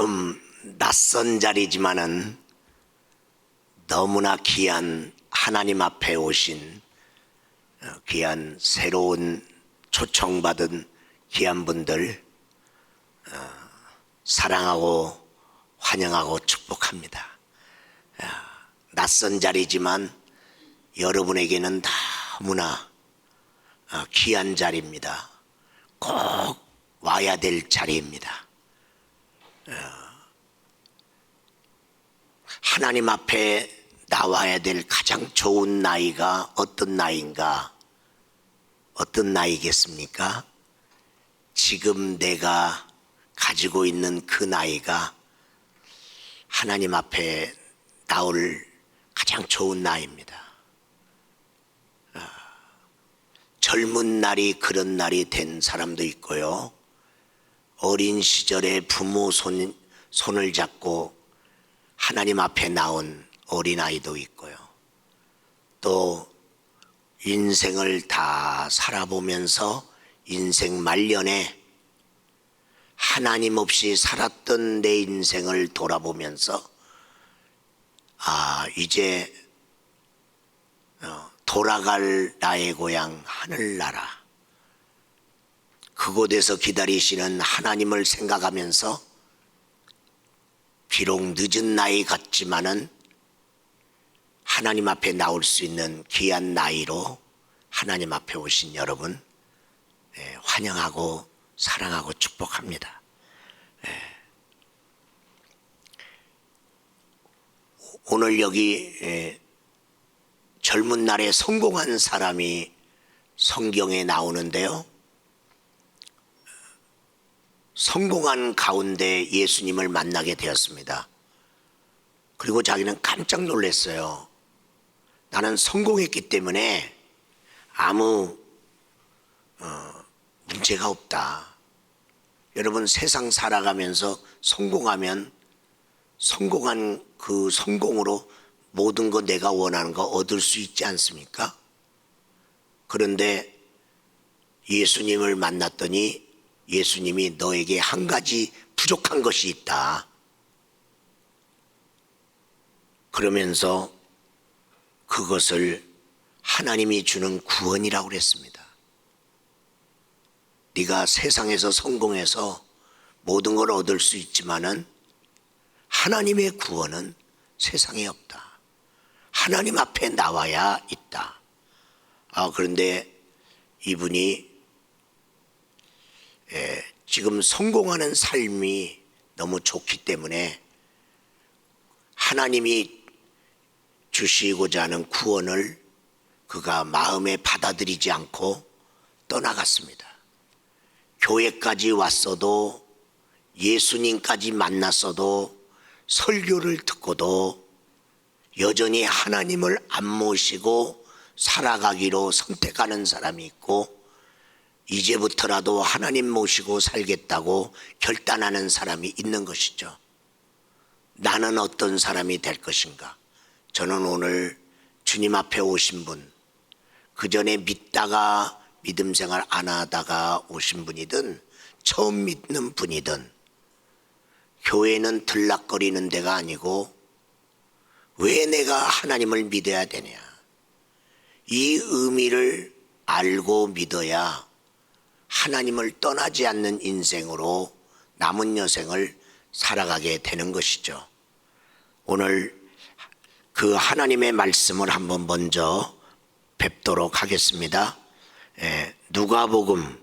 좀 낯선 자리지만은 너무나 귀한 하나님 앞에 오신 귀한 새로운 초청받은 귀한 분들 사랑하고 환영하고 축복합니다. 낯선 자리지만 여러분에게는 너무나 귀한 자리입니다. 꼭 와야 될 자리입니다. 하나님 앞에 나와야 될 가장 좋은 나이가 어떤 나이인가? 어떤 나이겠습니까? 지금 내가 가지고 있는 그 나이가 하나님 앞에 나올 가장 좋은 나이입니다. 젊은 날이 그런 날이 된 사람도 있고요. 어린 시절에 부모 손을 잡고 하나님 앞에 나온 어린아이도 있고요. 또 인생을 다 살아보면서 인생 말년에 하나님 없이 살았던 내 인생을 돌아보면서 이제 돌아갈 나의 고향 하늘나라, 그곳에서 기다리시는 하나님을 생각하면서 비록 늦은 나이 같지만은 하나님 앞에 나올 수 있는 귀한 나이로 하나님 앞에 오신 여러분 환영하고 사랑하고 축복합니다. 오늘 여기 젊은 날에 성공한 사람이 성경에 나오는데요. 성공한 가운데 예수님을 만나게 되었습니다. 그리고 자기는 깜짝 놀랐어요. 나는 성공했기 때문에 아무 문제가 없다. 여러분, 세상 살아가면서 성공하면 성공한 그 성공으로 모든 거 내가 원하는 거 얻을 수 있지 않습니까? 그런데 예수님을 만났더니 예수님이 너에게 한 가지 부족한 것이 있다. 그러면서 그것을 하나님이 주는 구원이라고 그랬습니다. 네가 세상에서 성공해서 모든 걸 얻을 수 있지만은 하나님의 구원은 세상에 없다. 하나님 앞에 나와야 있다. 그런데 이분이 지금 성공하는 삶이 너무 좋기 때문에 하나님이 주시고자 하는 구원을 그가 마음에 받아들이지 않고 떠나갔습니다. 교회까지 왔어도, 예수님까지 만났어도, 설교를 듣고도 여전히 하나님을 안 모시고 살아가기로 선택하는 사람이 있고, 이제부터라도 하나님 모시고 살겠다고 결단하는 사람이 있는 것이죠. 나는 어떤 사람이 될 것인가? 저는 오늘 주님 앞에 오신 분, 그 전에 믿다가 믿음 생활 안 하다가 오신 분이든 처음 믿는 분이든, 교회는 들락거리는 데가 아니고 왜 내가 하나님을 믿어야 되냐, 이 의미를 알고 믿어야 하나님을 떠나지 않는 인생으로 남은 여생을 살아가게 되는 것이죠. 오늘 그 하나님의 말씀을 한번 먼저 뵙도록 하겠습니다. 누가복음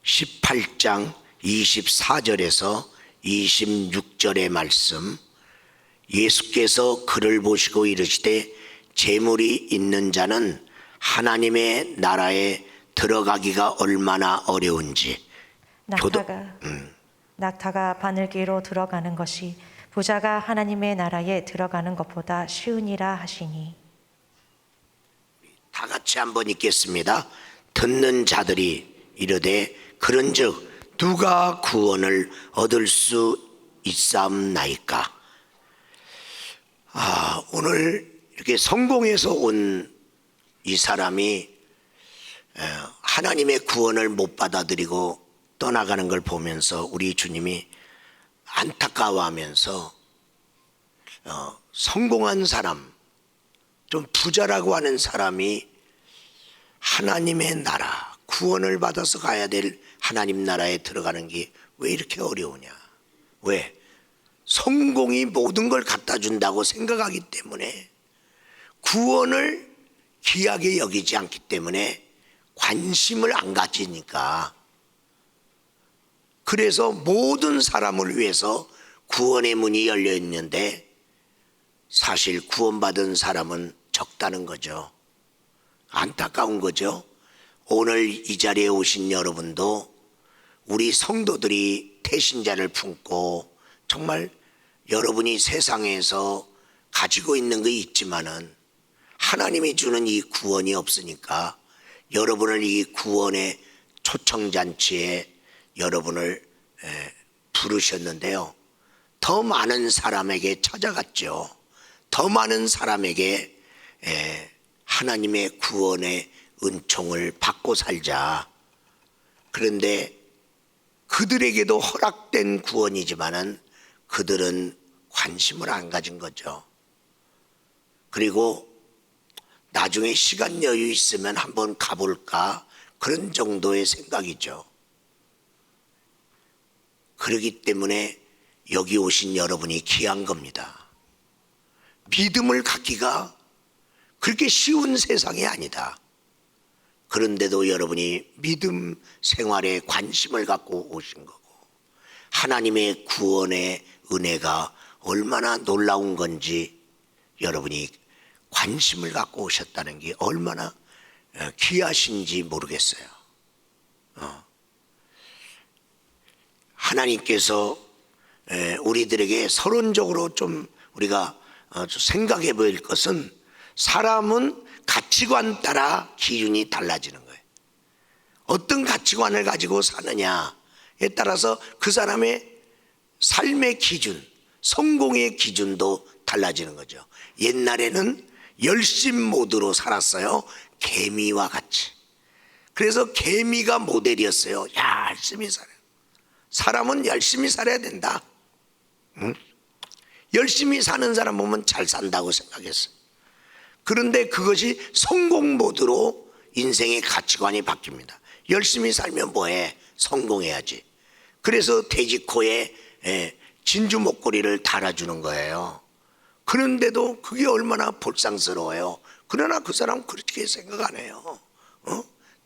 18장 24절에서 26절의 말씀, 예수께서 그를 보시고 이르시되 재물이 있는 자는 하나님의 나라에 들어가기가 얼마나 어려운지. 낙타가 바늘귀로 들어가는 것이 부자가 하나님의 나라에 들어가는 것보다 쉬우니라 하시니. 다 같이 한번 읽겠습니다. 듣는 자들이 이르되 그런즉 누가 구원을 얻을 수 있사옵나이까. 오늘 이렇게 성공해서 온 이 사람이 하나님의 구원을 못 받아들이고 떠나가는 걸 보면서 우리 주님이 안타까워하면서 성공한 사람, 좀 부자라고 하는 사람이 하나님의 나라, 구원을 받아서 가야 될 하나님 나라에 들어가는 게 왜 이렇게 어려우냐? 왜? 성공이 모든 걸 갖다 준다고 생각하기 때문에, 구원을 귀하게 여기지 않기 때문에 관심을 안 가지니까, 그래서 모든 사람을 위해서 구원의 문이 열려 있는데 사실 구원받은 사람은 적다는 거죠. 안타까운 거죠. 오늘 이 자리에 오신 여러분도 우리 성도들이 태신자를 품고 정말 여러분이 세상에서 가지고 있는 게 있지만은 하나님이 주는 이 구원이 없으니까 여러분을 이 구원의 초청잔치에 여러분을 부르셨는데요. 더 많은 사람에게 찾아갔죠. 더 많은 사람에게 하나님의 구원의 은총을 받고 살자. 그런데 그들에게도 허락된 구원이지만은 그들은 관심을 안 가진 거죠. 그리고 나중에 시간 여유 있으면 한번 가볼까, 그런 정도의 생각이죠. 그렇기 때문에 여기 오신 여러분이 귀한 겁니다. 믿음을 갖기가 그렇게 쉬운 세상이 아니다. 그런데도 여러분이 믿음 생활에 관심을 갖고 오신 거고, 하나님의 구원의 은혜가 얼마나 놀라운 건지 여러분이 관심을 갖고 오셨다는 게 얼마나 귀하신지 모르겠어요. 하나님께서 우리들에게 서론적으로 좀 우리가 생각해 볼 것은, 사람은 가치관 따라 기준이 달라지는 거예요. 어떤 가치관을 가지고 사느냐에 따라서 그 사람의 삶의 기준, 성공의 기준도 달라지는 거죠. 옛날에는 열심 모드로 살았어요. 개미와 같이. 그래서 개미가 모델이었어요. 열심히 살아요. 사람은 열심히 살아야 된다. 응? 열심히 사는 사람 보면 잘 산다고 생각했어요. 그런데 그것이 성공 모드로 인생의 가치관이 바뀝니다. 열심히 살면 뭐해? 성공해야지. 그래서 돼지코에 진주 목걸이를 달아주는 거예요. 그런데도 그게 얼마나 불쌍스러워요. 그러나 그 사람은 그렇게 생각 안 해요.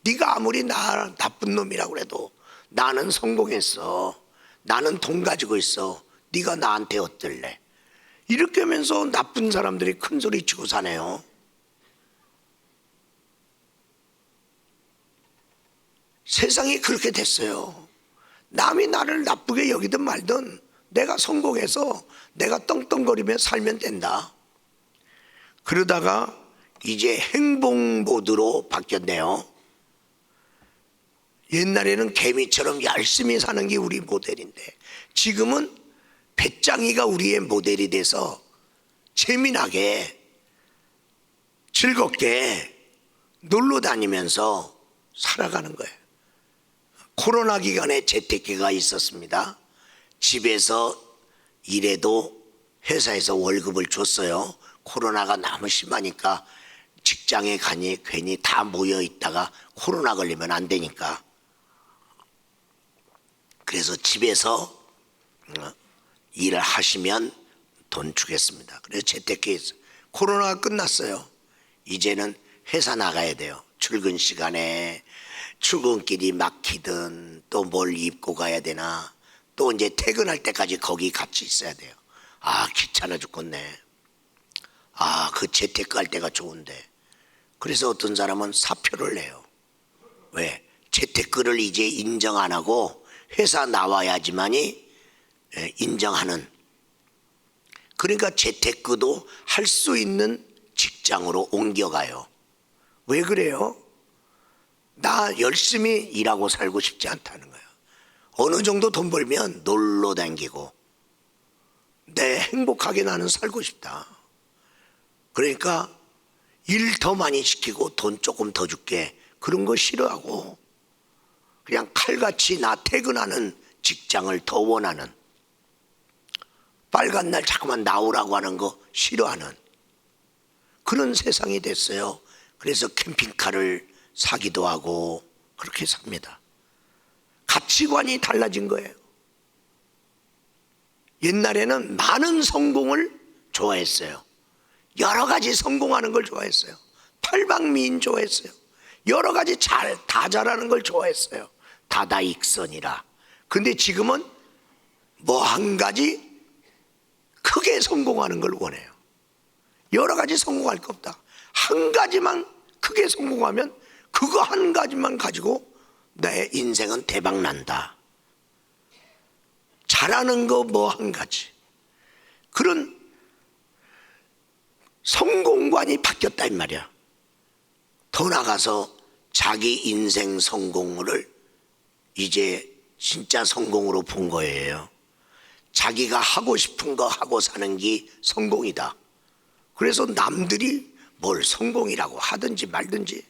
네가 아무리 나쁜 놈이라고 해도 나는 성공했어. 나는 돈 가지고 있어. 네가 나한테 어떨래? 이렇게 하면서 나쁜 사람들이 큰 소리 치고 사네요. 세상이 그렇게 됐어요. 남이 나를 나쁘게 여기든 말든 내가 성공해서 내가 떵떵거리며 살면 된다. 그러다가 이제 행복 모드로 바뀌었네요. 옛날에는 개미처럼 열심히 사는 게 우리 모델인데, 지금은 배짱이가 우리의 모델이 돼서 재미나게 즐겁게 놀러 다니면서 살아가는 거예요. 코로나 기간에 재택기가 있었습니다. 집에서 일해도 회사에서 월급을 줬어요. 코로나가 너무 심하니까 직장에 가니 괜히 다 모여 있다가 코로나 걸리면 안 되니까, 그래서 집에서 일을 하시면 돈 주겠습니다. 그래서 재택해서 코로나가 끝났어요. 이제는 회사 나가야 돼요. 출근 시간에 출근길이 막히든 또 뭘 입고 가야 되나, 또 이제 퇴근할 때까지 거기 같이 있어야 돼요. 아, 귀찮아 죽겠네. 아, 그 재테크할 때가 좋은데. 그래서 어떤 사람은 사표를 내요. 왜? 재테크를 이제 인정 안 하고 회사 나와야지만이 인정하는. 그러니까 재테크도 할 수 있는 직장으로 옮겨가요. 왜 그래요? 나 열심히 일하고 살고 싶지 않다는 거예요. 어느 정도 돈 벌면 놀러 다니고 내 행복하게 나는 살고 싶다. 그러니까 일 더 많이 시키고 돈 조금 더 줄게, 그런 거 싫어하고 그냥 칼같이 나 퇴근하는 직장을 더 원하는. 빨간 날 자꾸만 나오라고 하는 거 싫어하는 그런 세상이 됐어요. 그래서 캠핑카를 사기도 하고 그렇게 삽니다. 가치관이 달라진 거예요. 옛날에는 많은 성공을 좋아했어요. 여러 가지 성공하는 걸 좋아했어요. 팔방미인 좋아했어요. 여러 가지 다 잘하는 걸 좋아했어요. 다다익선이라. 근데 지금은 뭐 한 가지 크게 성공하는 걸 원해요. 여러 가지 성공할 거 없다. 한 가지만 크게 성공하면 그거 한 가지만 가지고 내 인생은 대박 난다. 잘하는 거 뭐 한 가지. 그런 성공관이 바뀌었다 이 말이야. 더 나가서 자기 인생 성공을 이제 진짜 성공으로 본 거예요. 자기가 하고 싶은 거 하고 사는 게 성공이다. 그래서 남들이 뭘 성공이라고 하든지 말든지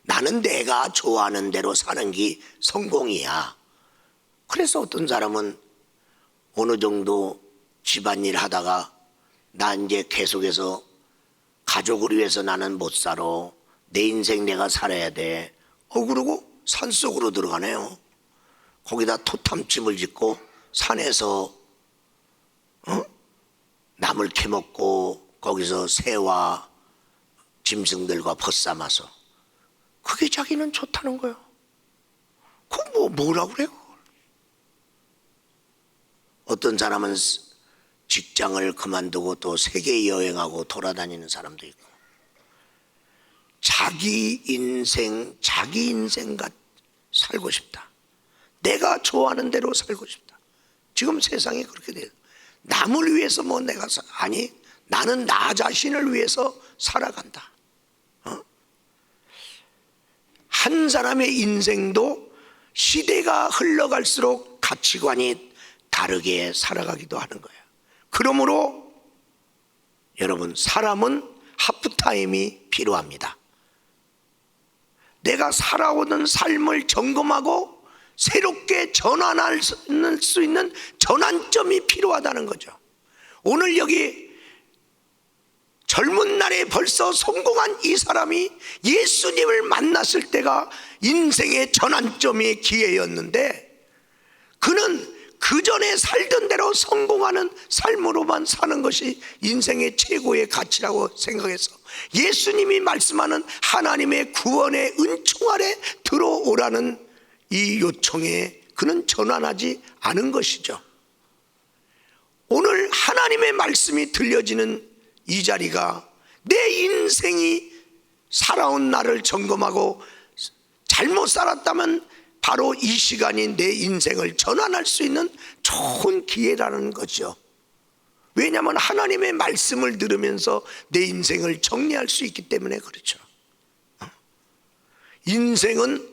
나는 내가 좋아하는 대로 사는 게 성공이야. 그래서 어떤 사람은 어느 정도 집안일 하다가 나 이제 계속해서 가족을 위해서 나는 못 살아. 내 인생 내가 살아야 돼. 그러고 산속으로 들어가네요. 거기다 토탐집을 짓고 산에서 나물 캐먹고 거기서 새와 짐승들과 벗삼아서 그게 자기는 좋다는 거예요. 그거 뭐라고 그래요? 어떤 사람은 직장을 그만두고 또 세계 여행하고 돌아다니는 사람도 있고 자기 인생 살고 싶다. 내가 좋아하는 대로 살고 싶다. 지금 세상이 그렇게 돼요. 남을 위해서 뭐 내가 아니 나는 나 자신을 위해서 살아간다. 한 사람의 인생도 시대가 흘러갈수록 가치관이 다르게 살아가기도 하는 거예요. 그러므로 여러분 사람은 하프타임이 필요합니다. 내가 살아오는 삶을 점검하고 새롭게 전환할 수 있는 전환점이 필요하다는 거죠. 오늘 여기 젊은 날에 벌써 성공한 이 사람이 예수님을 만났을 때가 인생의 전환점의 기회였는데 그는 그 전에 살던 대로 성공하는 삶으로만 사는 것이 인생의 최고의 가치라고 생각해서 예수님이 말씀하는 하나님의 구원의 은총 아래 들어오라는 이 요청에 그는 전환하지 않은 것이죠. 오늘 하나님의 말씀이 들려지는 이 자리가 내 인생이 살아온 나를 점검하고 잘못 살았다면 바로 이 시간이 내 인생을 전환할 수 있는 좋은 기회라는 거죠. 왜냐하면 하나님의 말씀을 들으면서 내 인생을 정리할 수 있기 때문에 그렇죠. 인생은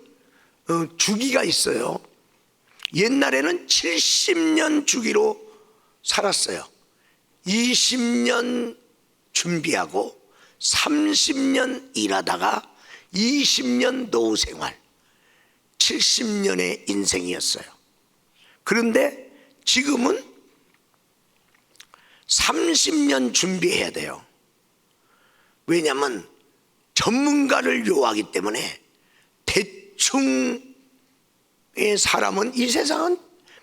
주기가 있어요. 옛날에는 70년 주기로 살았어요. 20년 준비하고 30년 일하다가 20년 노후 생활 70년의 인생이었어요. 그런데 지금은 30년 준비해야 돼요. 왜냐하면 전문가를 요하기 때문에 대충의 사람은 이 세상은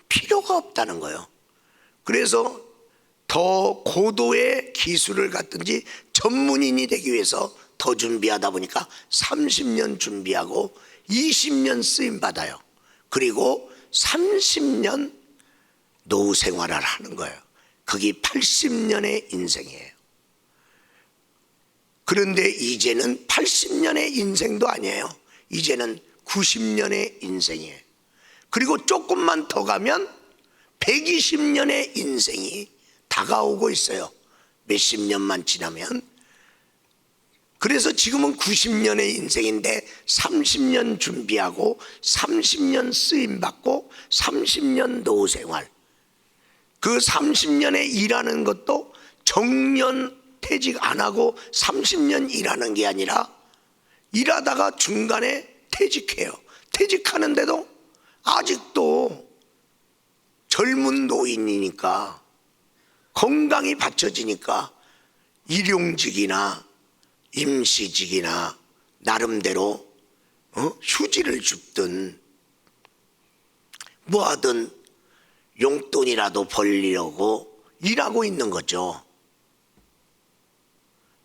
필요가 없다는 거예요. 그래서 더 고도의 기술을 갖든지 전문인이 되기 위해서 더 준비하다 보니까 30년 준비하고 20년 쓰임 받아요. 그리고 30년 노후 생활을 하는 거예요. 그게 80년의 인생이에요. 그런데 이제는 80년의 인생도 아니에요. 이제는 90년의 인생이에요. 그리고 조금만 더 가면 120년의 인생이 다가오고 있어요. 몇십 년만 지나면. 그래서 지금은 90년의 인생인데 30년 준비하고 30년 쓰임받고 30년 노후생활. 그 30년에 일하는 것도 정년 퇴직 안 하고 30년 일하는 게 아니라 일하다가 중간에 퇴직해요. 퇴직하는데도 아직도 젊은 노인이니까 건강이 받쳐지니까 일용직이나 임시직이나 나름대로 휴지를 줍든 뭐하든 용돈이라도 벌리려고 일하고 있는 거죠.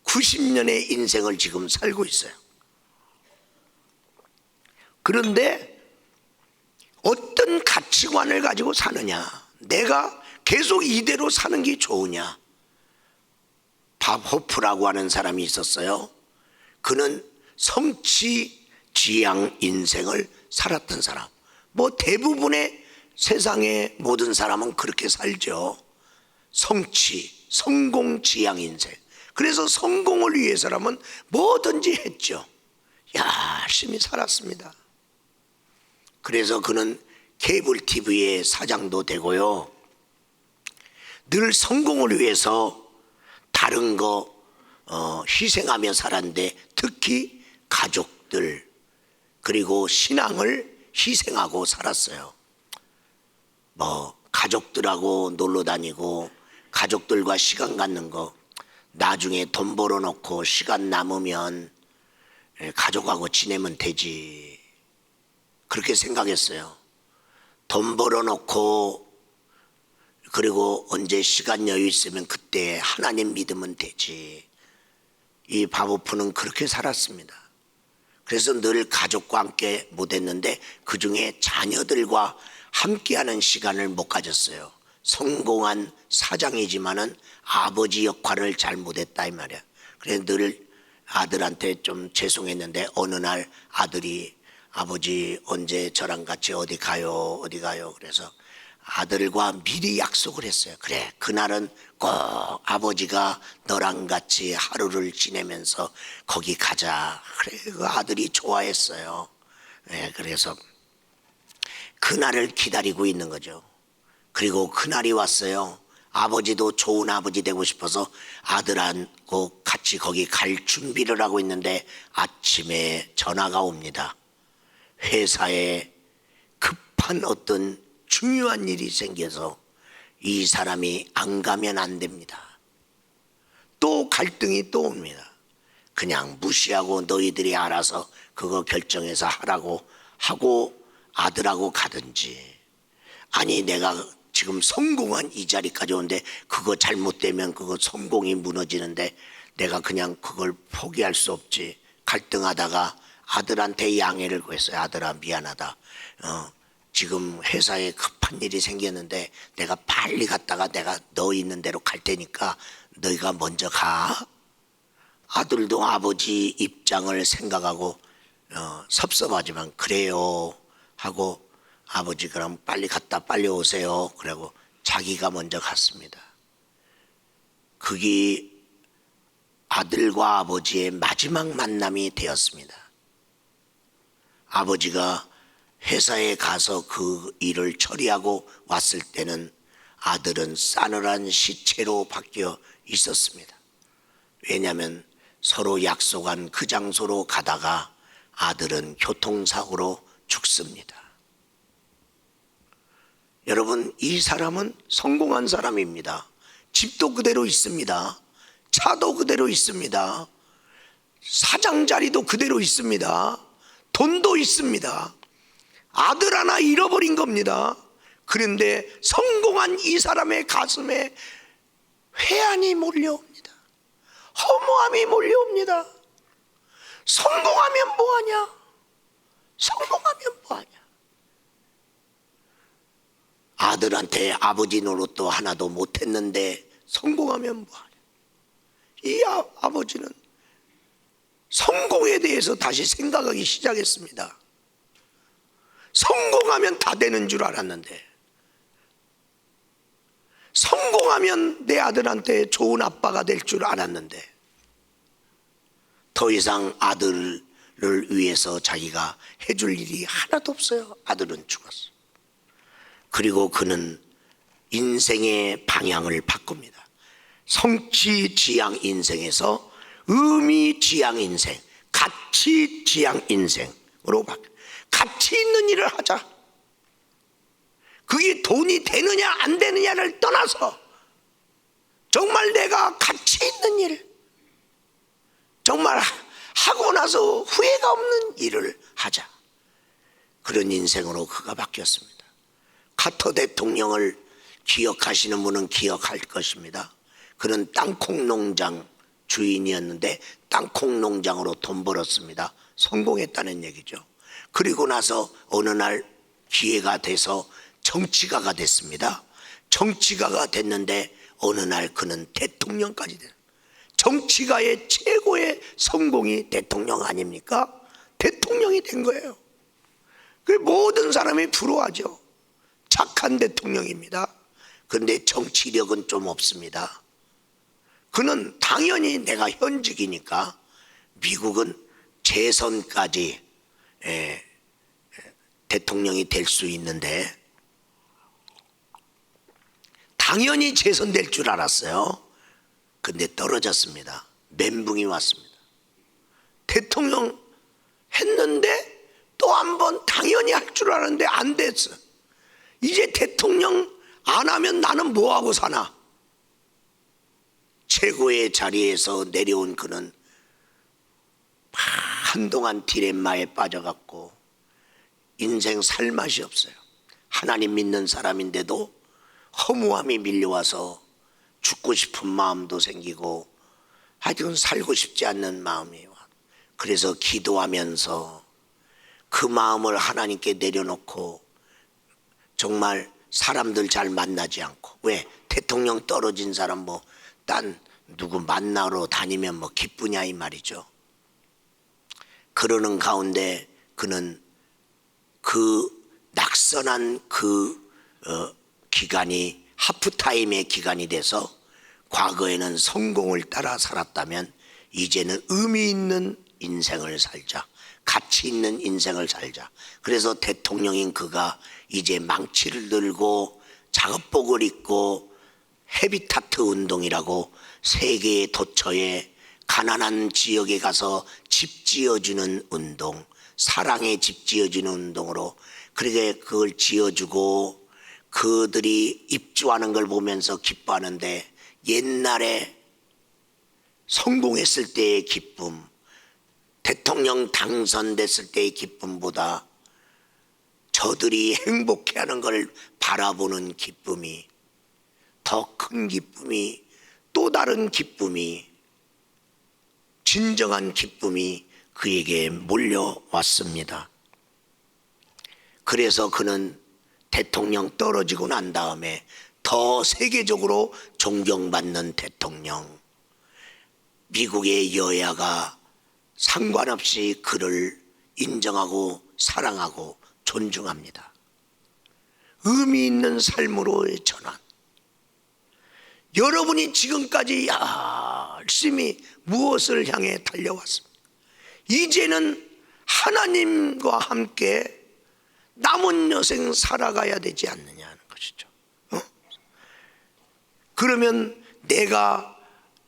90년의 인생을 지금 살고 있어요. 그런데 어떤 가치관을 가지고 사느냐, 내가 계속 이대로 사는 게 좋으냐. 밥 호프라고 하는 사람이 있었어요. 그는 성취 지향 인생을 살았던 사람. 뭐 대부분의 세상의 모든 사람은 그렇게 살죠. 성취, 성공 지향 인생. 그래서 성공을 위해서라면 뭐든지 했죠. 열심히 살았습니다. 그래서 그는 케이블 TV의 사장도 되고요. 늘 성공을 위해서 다른 거 희생하며 살았는데, 특히 가족들 그리고 신앙을 희생하고 살았어요. 뭐 가족들하고 놀러 다니고 가족들과 시간 갖는 거, 나중에 돈 벌어놓고 시간 남으면 가족하고 지내면 되지, 그렇게 생각했어요. 돈 벌어놓고 그리고 언제 시간 여유 있으면 그때 하나님 믿으면 되지. 이 바보프는 그렇게 살았습니다. 그래서 늘 가족과 함께 못했는데 그중에 자녀들과 함께하는 시간을 못 가졌어요. 성공한 사장이지만은 아버지 역할을 잘 못했다 이 말이야. 그래서 늘 아들한테 좀 죄송했는데 어느 날 아들이 아버지 언제 저랑 같이 어디 가요 어디 가요. 그래서 아들과 미리 약속을 했어요. 그래, 그날은 꼭 아버지가 너랑 같이 하루를 지내면서 거기 가자. 그래, 그 아들이 좋아했어요. 네, 그래서 그날을 기다리고 있는 거죠. 그리고 그날이 왔어요. 아버지도 좋은 아버지 되고 싶어서 아들하고 같이 거기 갈 준비를 하고 있는데 아침에 전화가 옵니다. 회사에 급한 어떤 중요한 일이 생겨서 이 사람이 안 가면 안 됩니다. 또 갈등이 또 옵니다. 그냥 무시하고 너희들이 알아서 그거 결정해서 하라고 하고 아들하고 가든지, 아니 내가 지금 성공한 이 자리까지 오는데 그거 잘못되면 그거 성공이 무너지는데 내가 그냥 그걸 포기할 수 없지. 갈등하다가 아들한테 양해를 구했어요. 아들아 미안하다. 지금 회사에 급한 일이 생겼는데 내가 빨리 갔다가 내가 너 있는 대로 갈 테니까 너희가 먼저 가. 아들도 아버지 입장을 생각하고 섭섭하지만 그래요 하고 아버지 그럼 빨리 갔다 빨리 오세요. 그러고 자기가 먼저 갔습니다. 그게 아들과 아버지의 마지막 만남이 되었습니다. 아버지가 회사에 가서 그 일을 처리하고 왔을 때는 아들은 싸늘한 시체로 바뀌어 있었습니다. 왜냐하면 서로 약속한 그 장소로 가다가 아들은 교통사고로 죽습니다. 여러분, 이 사람은 성공한 사람입니다. 집도 그대로 있습니다. 차도 그대로 있습니다. 사장 자리도 그대로 있습니다. 돈도 있습니다. 아들 하나 잃어버린 겁니다. 그런데 성공한 이 사람의 가슴에 회한이 몰려옵니다. 허무함이 몰려옵니다. 성공하면 뭐하냐? 성공하면 뭐하냐? 아들한테 아버지 노릇도 하나도 못했는데 성공하면 뭐하냐? 이 아버지는 성공에 대해서 다시 생각하기 시작했습니다. 성공하면 다 되는 줄 알았는데, 성공하면 내 아들한테 좋은 아빠가 될 줄 알았는데, 더 이상 아들을 위해서 자기가 해줄 일이 하나도 없어요. 아들은 죽었어. 그리고 그는 인생의 방향을 바꿉니다. 성취 지향 인생에서 의미 지향 인생, 가치 지향 인생으로 바뀌어요. 가치 있는 일을 하자. 그게 돈이 되느냐 안 되느냐를 떠나서 정말 내가 가치 있는 일, 정말 하고 나서 후회가 없는 일을 하자. 그런 인생으로 그가 바뀌었습니다. 카터 대통령을 기억하시는 분은 기억할 것입니다. 그는 땅콩 농장 주인이었는데 땅콩 농장으로 돈 벌었습니다. 성공했다는 얘기죠. 그리고 나서 어느 날 기회가 돼서 정치가가 됐습니다. 정치가가 됐는데 어느 날 그는 대통령까지 돼요. 정치가의 최고의 성공이 대통령 아닙니까? 대통령이 된 거예요. 그 모든 사람이 부러워하죠. 착한 대통령입니다. 그런데 정치력은 좀 없습니다. 그는 당연히 내가 현직이니까 미국은 재선까지 대통령이 될 수 있는데 당연히 재선될 줄 알았어요. 근데 떨어졌습니다. 멘붕이 왔습니다. 대통령 했는데 또 한 번 당연히 할 줄 알았는데 안 됐어. 이제 대통령 안 하면 나는 뭐하고 사나. 최고의 자리에서 내려온 그는 한동안 딜레마에 빠져갖고 인생 살 맛이 없어요. 하나님 믿는 사람인데도 허무함이 밀려와서 죽고 싶은 마음도 생기고 하여튼 살고 싶지 않는 마음이 와. 그래서 기도하면서 그 마음을 하나님께 내려놓고 정말 사람들 잘 만나지 않고, 왜 대통령 떨어진 사람 뭐 딴 누구 만나러 다니면 뭐 기쁘냐 이 말이죠. 그러는 가운데 그는 그 낙선한 기간이 하프타임의 기간이 돼서 과거에는 성공을 따라 살았다면 이제는 의미 있는 인생을 살자, 가치 있는 인생을 살자. 그래서 대통령인 그가 이제 망치를 들고 작업복을 입고 헤비타트 운동이라고 세계의 도처에 가난한 지역에 가서 집 지어주는 운동, 사랑의 집 지어주는 운동으로 그렇게 그걸 지어주고 그들이 입주하는 걸 보면서 기뻐하는데, 옛날에 성공했을 때의 기쁨, 대통령 당선됐을 때의 기쁨보다 저들이 행복해하는 걸 바라보는 기쁨이, 더 큰 기쁨이, 또 다른 기쁨이, 진정한 기쁨이 그에게 몰려왔습니다. 그래서 그는 대통령 떨어지고 난 다음에 더 세계적으로 존경받는 대통령, 미국의 여야가 상관없이 그를 인정하고 사랑하고 존중합니다. 의미 있는 삶으로의 전환. 여러분이 지금까지 열심히 무엇을 향해 달려왔습니까? 이제는 하나님과 함께 남은 여생 살아가야 되지 않느냐는 것이죠. 그러면 내가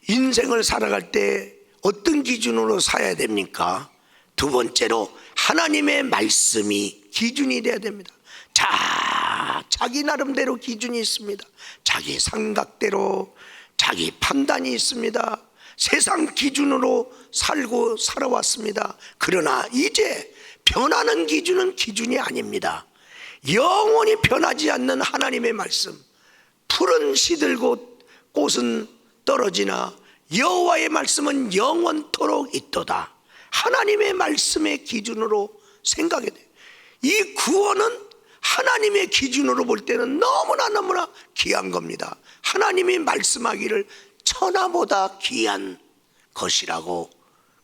인생을 살아갈 때 어떤 기준으로 살아야 됩니까? 두 번째로 하나님의 말씀이 기준이 되어야 됩니다. 자기 나름대로 기준이 있습니다. 자기 생각대로 자기 판단이 있습니다. 세상 기준으로 살고 살아왔습니다. 그러나 이제 변하는 기준은 기준이 아닙니다. 영원히 변하지 않는 하나님의 말씀. 풀은 시들고 꽃은 떨어지나 여호와의 말씀은 영원토록 있도다. 하나님의 말씀의 기준으로 생각해야 돼요. 이 구원은 하나님의 기준으로 볼 때는 너무나 귀한 겁니다. 하나님이 말씀하기를 천하보다 귀한 것이라고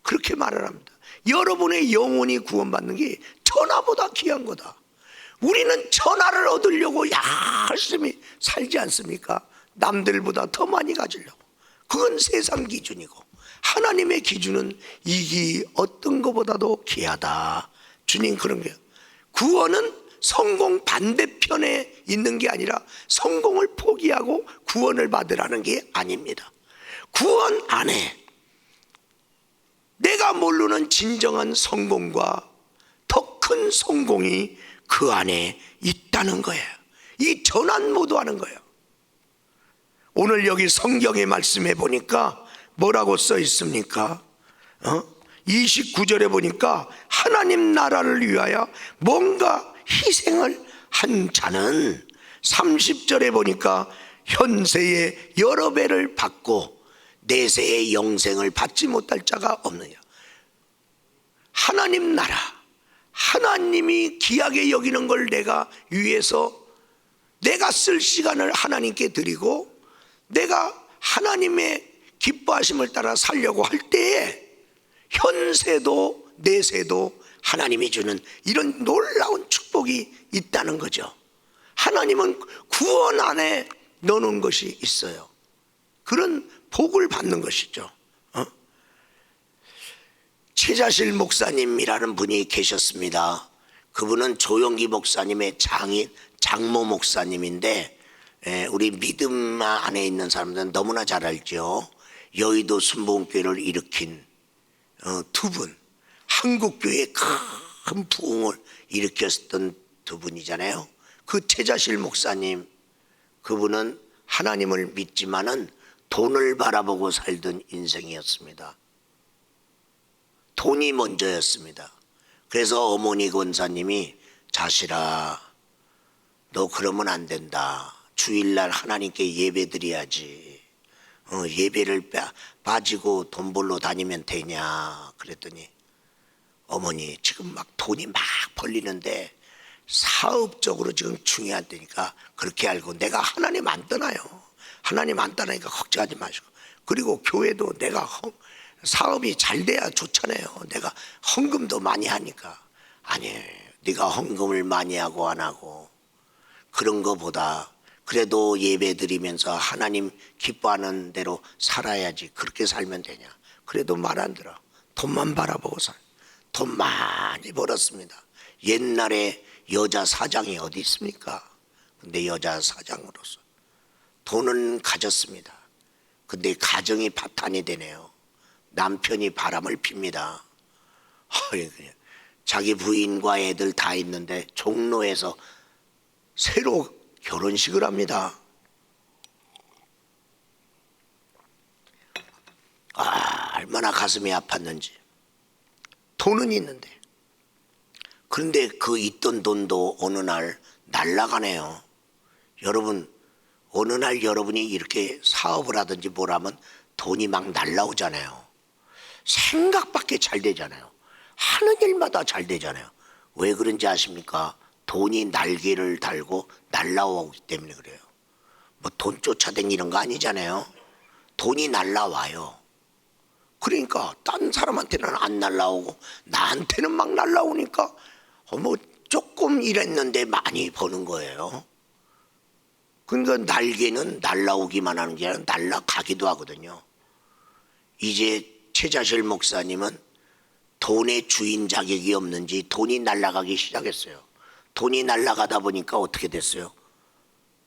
그렇게 말을 합니다. 여러분의 영혼이 구원받는 게 천하보다 귀한 거다. 우리는 천하를 얻으려고 열심히 살지 않습니까? 남들보다 더 많이 가지려고. 그건 세상 기준이고, 하나님의 기준은 이기 어떤 것보다도 귀하다. 주님 그런 거예요. 구원은 성공 반대편에 있는 게 아니라 성공을 포기하고 구원을 받으라는 게 아닙니다. 구원 안에 내가 모르는 진정한 성공과 더 큰 성공이 그 안에 있다는 거예요. 이 전환 모두 하는 거예요. 오늘 여기 성경의 말씀에 보니까 뭐라고 써 있습니까? 29절에 보니까 하나님 나라를 위하여 뭔가 희생을 한 자는, 30절에 보니까 현세의 여러 배를 받고 내세의 영생을 받지 못할 자가 없느냐. 하나님 나라, 하나님이 귀하게 여기는 걸 내가 위해서 내가 쓸 시간을 하나님께 드리고 내가 하나님의 기뻐하심을 따라 살려고 할 때에 현세도 내세도 하나님이 주는 이런 놀라운 축복이 있다는 거죠. 하나님은 구원 안에 넣어놓은 것이 있어요. 그런 복을 받는 것이죠. 최자실 목사님이라는 분이 계셨습니다. 그분은 조용기 목사님의 장모 목사님인데, 우리 믿음 안에 있는 사람들은 너무나 잘 알죠. 여의도 순복음교회를 일으킨 두 분, 한국교회의 큰 부흥을 일으켰던 두 분이잖아요. 그 최자실 목사님, 그분은 하나님을 믿지만은 돈을 바라보고 살던 인생이었습니다. 돈이 먼저였습니다. 그래서 어머니 권사님이 자실아, 너 그러면 안 된다. 주일날 하나님께 예배 드려야지. 예배를 빠지고 돈 벌러 다니면 되냐. 그랬더니 어머니 지금 막 돈이 막 벌리는데 사업적으로 지금 중요하다니까 그렇게 알고, 내가 하나님 안 떠나요. 하나님 안 떠나니까 걱정하지 마시고, 그리고 교회도 내가 사업이 잘 돼야 좋잖아요. 내가 헌금도 많이 하니까. 아니, 네가 헌금을 많이 하고 안 하고 그런 거보다 그래도 예배 드리면서 하나님 기뻐하는 대로 살아야지. 그렇게 살면 되냐. 그래도 말 안 들어. 돈만 바라보고 돈 많이 벌었습니다. 옛날에 여자 사장이 어디 있습니까? 근데 여자 사장으로서 돈은 가졌습니다. 근데 가정이 파탄이 되네요. 남편이 바람을 핍니다. 자기 부인과 애들 다 있는데 종로에서 새로 결혼식을 합니다. 얼마나 가슴이 아팠는지. 돈은 있는데, 그런데 그 있던 돈도 어느 날 날아가네요. 여러분, 어느 날 여러분이 이렇게 사업을 하든지 뭘 하면 돈이 막 날아오잖아요. 생각밖에 잘 되잖아요. 하는 일마다 잘 되잖아요. 왜 그런지 아십니까? 돈이 날개를 달고 날아오기 때문에 그래요. 뭐 돈 쫓아다니는 거 아니잖아요. 돈이 날아와요. 그러니까 딴 사람한테는 안 날아오고 나한테는 막 날아오니까 뭐 조금 일했는데 많이 버는 거예요. 그러니까 날개는 날아오기만 하는 게 아니라 날아가기도 하거든요. 이제 최자실 목사님은 돈의 주인 자격이 없는지 돈이 날아가기 시작했어요. 돈이 날아가다 보니까 어떻게 됐어요?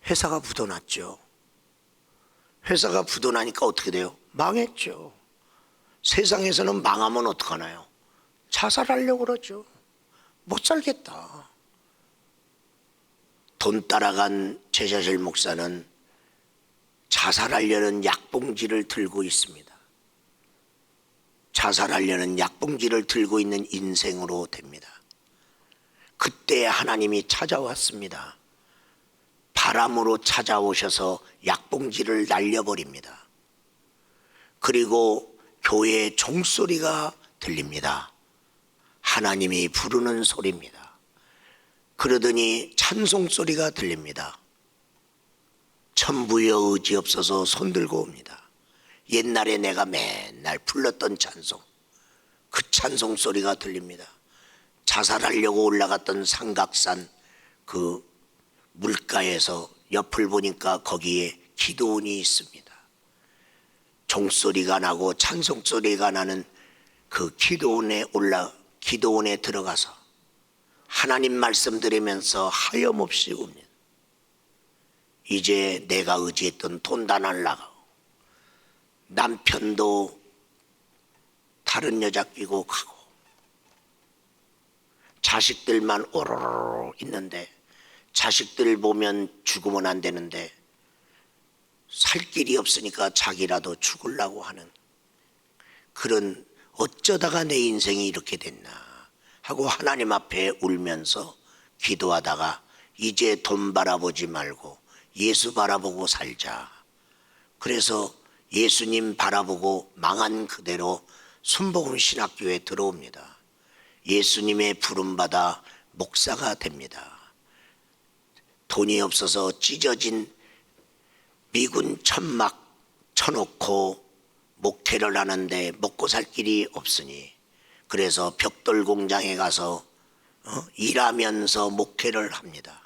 회사가 부도났죠. 회사가 부도나니까 어떻게 돼요? 망했죠. 세상에서는 망하면 어떡하나요? 자살하려고 그러죠. 못 살겠다. 돈 따라간 최자실 목사는 자살하려는 약봉지를 들고 있습니다. 자살하려는 약봉지를 들고 있는 인생으로 됩니다. 그때 하나님이 찾아왔습니다. 바람으로 찾아오셔서 약봉지를 날려버립니다. 그리고 교회의 종소리가 들립니다. 하나님이 부르는 소리입니다. 그러더니 찬송 소리가 들립니다. 천부여 의지 없어서 손들고 옵니다. 옛날에 내가 맨날 불렀던 찬송, 그 찬송 소리가 들립니다. 자살하려고 올라갔던 삼각산 그 물가에서 옆을 보니까 거기에 기도원이 있습니다. 종소리가 나고 찬송 소리가 나는 그 기도원에 들어가서 하나님 말씀 들으면서 하염없이 웁니다. 이제 내가 의지했던 돈 다 날라가고 남편도 다른 여자 끼고 가고 자식들만 오로로 있는데, 자식들 보면 죽으면 안 되는데 살 길이 없으니까 자기라도 죽으려고 하는 그런, 어쩌다가 내 인생이 이렇게 됐나 하고 하나님 앞에 울면서 기도하다가 이제 돈 바라보지 말고 예수 바라보고 살자. 그래서 예수님 바라보고 망한 그대로 순복음 신학교에 들어옵니다. 예수님의 부름받아 목사가 됩니다. 돈이 없어서 찢어진 미군 천막 쳐놓고 목회를 하는데 먹고 살 길이 없으니, 그래서 벽돌 공장에 가서 일하면서 목회를 합니다.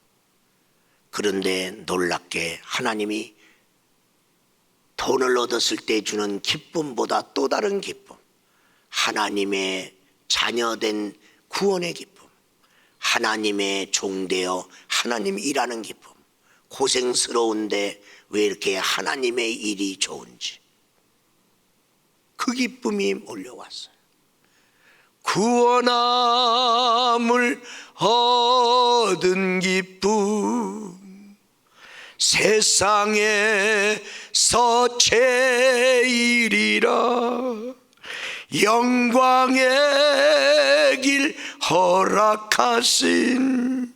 그런데 놀랍게 하나님이 돈을 얻었을 때 주는 기쁨보다 또 다른 기쁨, 하나님의 자녀된 구원의 기쁨, 하나님의 종되어 하나님 일하는 기쁨, 고생스러운데 왜 이렇게 하나님의 일이 좋은지 그 기쁨이 몰려왔어요. 구원함을 얻은 기쁨, 세상에서 제일이라 영광의 길 허락하신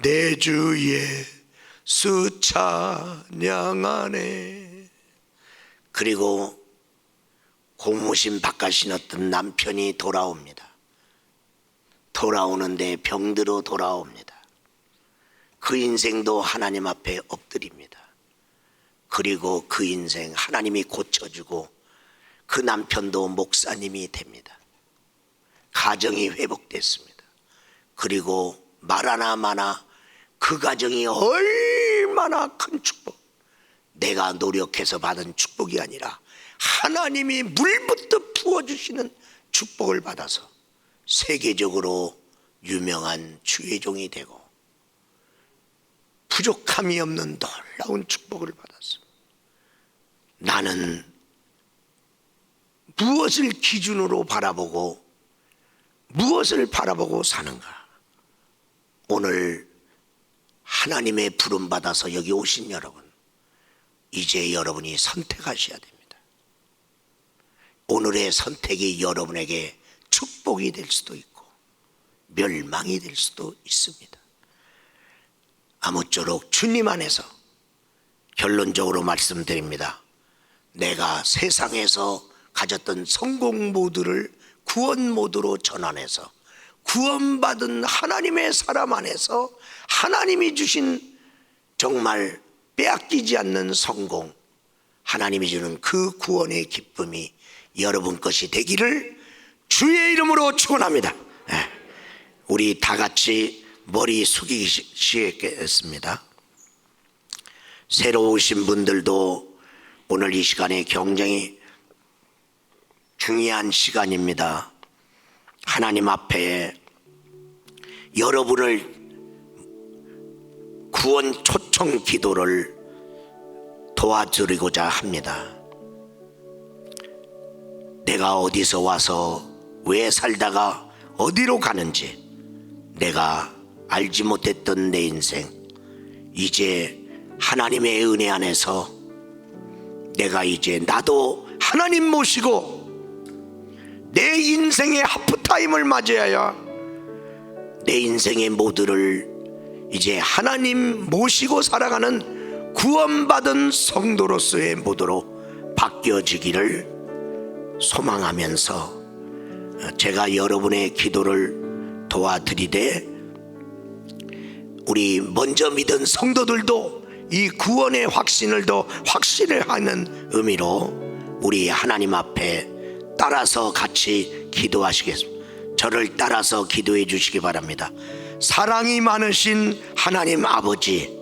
내 주 예수 찬양하네. 그리고 고무신 바깥 신었던 남편이 돌아옵니다. 돌아오는데 병들어 돌아옵니다. 그 인생도 하나님 앞에 엎드립니다. 그리고 그 인생 하나님이 고쳐주고 그 남편도 목사님이 됩니다. 가정이 회복됐습니다. 그리고 말하나 마나 그 가정이 얼마나 큰 축복, 내가 노력해서 받은 축복이 아니라 하나님이 물부터 부어주시는 축복을 받아서 세계적으로 유명한 주의 종이 되고 부족함이 없는 놀라운 축복을 받았습니다. 나는 무엇을 기준으로 바라보고 무엇을 바라보고 사는가? 오늘 하나님의 부름 받아서 여기 오신 여러분, 이제 여러분이 선택하셔야 됩니다. 오늘의 선택이 여러분에게 축복이 될 수도 있고 멸망이 될 수도 있습니다. 아무쪼록 주님 안에서 결론적으로 말씀드립니다. 내가 세상에서 가졌던 성공 모드를 구원 모드로 전환해서 구원받은 하나님의 사람 안에서 하나님이 주신 정말 빼앗기지 않는 성공, 하나님이 주는 그 구원의 기쁨이 여러분 것이 되기를 주의 이름으로 축원합니다. 우리 다 같이 머리 숙이시겠습니다. 새로 오신 분들도 오늘 이 시간에 굉장히 중요한 시간입니다. 하나님 앞에 여러분을 구원 초청 기도를 도와드리고자 합니다. 내가 어디서 와서 왜 살다가 어디로 가는지 내가 알지 못했던 내 인생, 이제 하나님의 은혜 안에서 내가 이제 나도 하나님 모시고 내 인생의 하프타임을 맞이하여 내 인생의 모두를 이제 하나님 모시고 살아가는 구원받은 성도로서의 모두로 바뀌어지기를 소망하면서 제가 여러분의 기도를 도와드리되, 우리 먼저 믿은 성도들도 이 구원의 확신을 더 확신하는 의미로 우리 하나님 앞에 따라서 같이 기도하시겠습니다. 저를 따라서 기도해 주시기 바랍니다. 사랑이 많으신 하나님 아버지,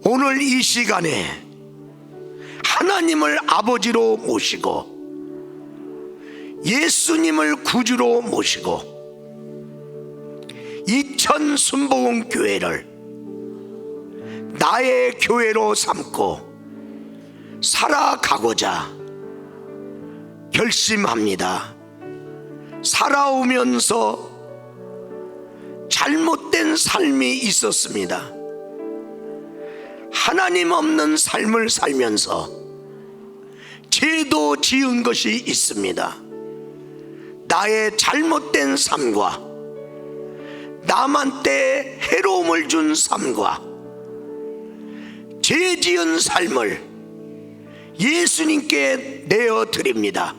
오늘 이 시간에 하나님을 아버지로 모시고 예수님을 구주로 모시고 이천 순복음 교회를 나의 교회로 삼고 살아가고자 결심합니다. 살아오면서 잘못된 삶이 있었습니다. 하나님 없는 삶을 살면서 죄도 지은 것이 있습니다. 나의 잘못된 삶과 남한테 해로움을 준 삶과 죄 지은 삶을 예수님께 내어드립니다.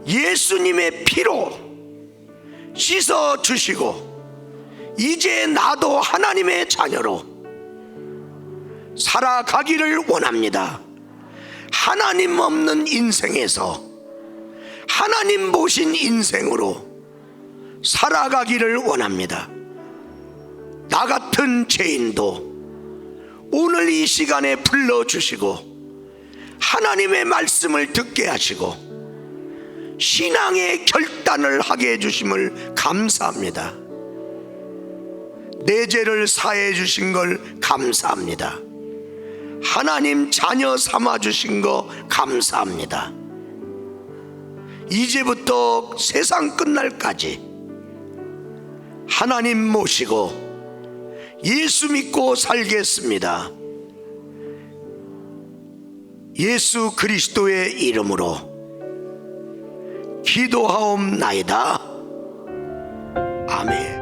예수님의 피로 씻어 주시고 이제 나도 하나님의 자녀로 살아가기를 원합니다. 하나님 없는 인생에서 하나님 보신 인생으로 살아가기를 원합니다. 나 같은 죄인도 오늘 이 시간에 불러주시고 하나님의 말씀을 듣게 하시고 신앙의 결단을 하게 해주심을 감사합니다. 내 죄를 사해 주신 걸 감사합니다. 하나님 자녀 삼아 주신 거 감사합니다. 이제부터 세상 끝날까지 하나님 모시고 예수 믿고 살겠습니다. 예수 그리스도의 이름으로 기도하옵나이다. 아멘.